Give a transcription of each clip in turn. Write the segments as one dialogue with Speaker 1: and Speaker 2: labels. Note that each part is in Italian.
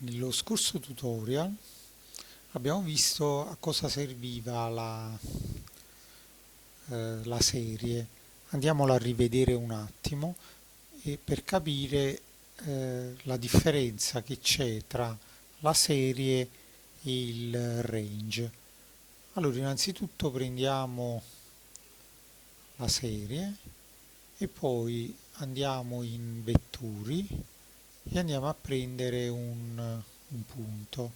Speaker 1: Nello scorso tutorial abbiamo visto a cosa serviva la serie. Andiamola a rivedere un attimo e per capire la differenza che c'è tra la serie e il range. Allora, innanzitutto prendiamo la serie e poi andiamo in vettori e andiamo a prendere un punto.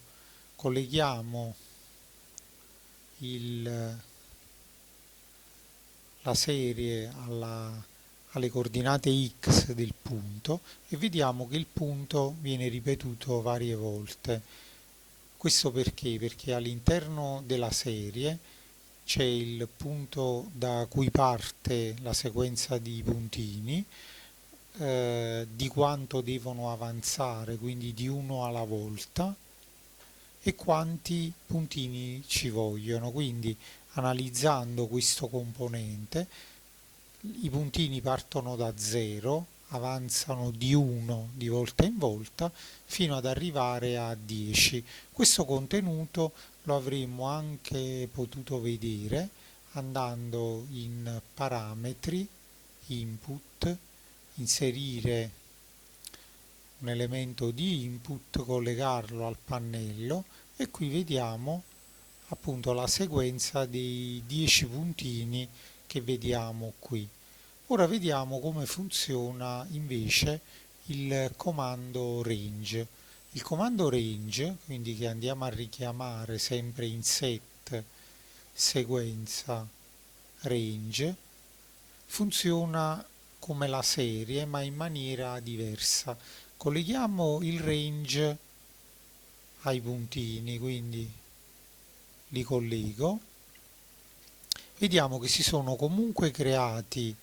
Speaker 1: Colleghiamo il- la serie alle coordinate x del punto e vediamo che il punto viene ripetuto varie volte. Questo perché? Perché all'interno della serie c'è il punto da cui parte la sequenza di puntini, di quanto devono avanzare, quindi di uno alla volta, e quanti puntini ci vogliono. Quindi analizzando questo componente, i puntini partono da 0, avanzano di 1 di volta in volta fino ad arrivare a 10. Questo contenuto lo avremmo anche potuto vedere andando in parametri, input, inserire un elemento di input, collegarlo al pannello e qui vediamo appunto la sequenza dei 10 puntini che vediamo qui. Ora vediamo come funziona invece il comando range. Il comando range, quindi che andiamo a richiamare sempre in set sequenza range, funziona come la serie ma in maniera diversa. Colleghiamo il range ai puntini, quindi li collego. Vediamo che si sono comunque creati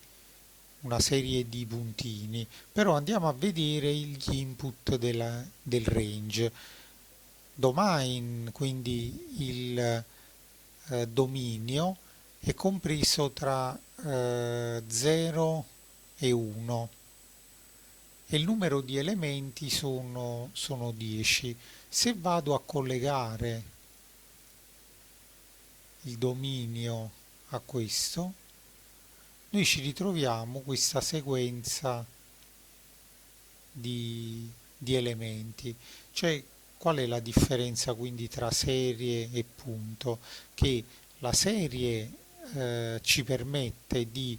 Speaker 1: una serie di puntini, però andiamo a vedere gli input del range. Domain, quindi il dominio, è compreso tra 0 e 1 e il numero di elementi sono 10. Se vado a collegare il dominio a questo, noi ci ritroviamo questa sequenza di elementi. Cioè, qual è la differenza quindi tra serie e punto? Che la serie ci permette di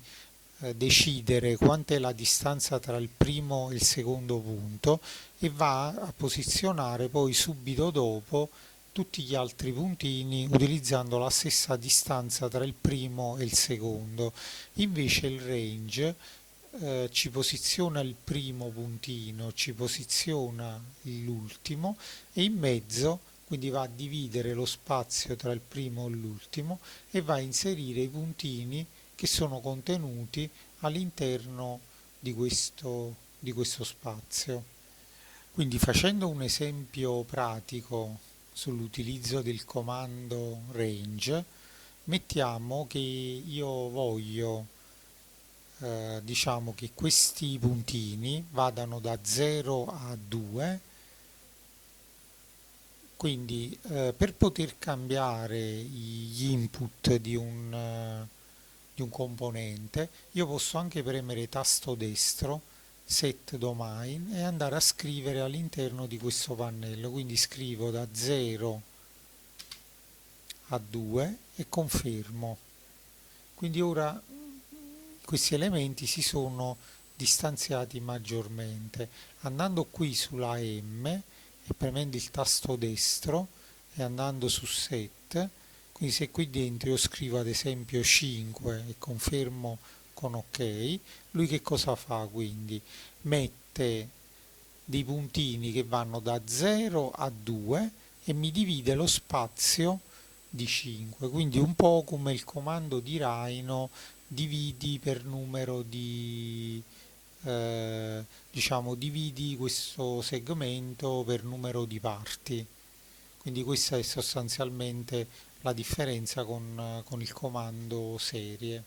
Speaker 1: decidere quant'è la distanza tra il primo e il secondo punto e va a posizionare poi subito dopo tutti gli altri puntini utilizzando la stessa distanza tra il primo e il secondo. Invece il range ci posiziona il primo puntino, ci posiziona l'ultimo e in mezzo, quindi va a dividere lo spazio tra il primo e l'ultimo e va a inserire i puntini che sono contenuti all'interno di questo spazio. Quindi facendo un esempio pratico sull'utilizzo del comando range, mettiamo che io voglio diciamo che questi puntini vadano da 0 a 2, quindi per poter cambiare gli input di un componente io posso anche premere tasto destro, set domain e andare a scrivere all'interno di questo pannello, quindi scrivo da 0 a 2 e confermo. Quindi ora questi elementi si sono distanziati maggiormente. Andando qui sulla M e premendo il tasto destro e andando su set, quindi se qui dentro io scrivo ad esempio 5 e confermo con ok, lui che cosa fa quindi? Mette dei puntini che vanno da 0 a 2 e mi divide lo spazio di 5, quindi un po' come il comando di Rhino dividi per numero di diciamo dividi questo segmento per numero di parti. Quindi questa è sostanzialmente la differenza con il comando serie.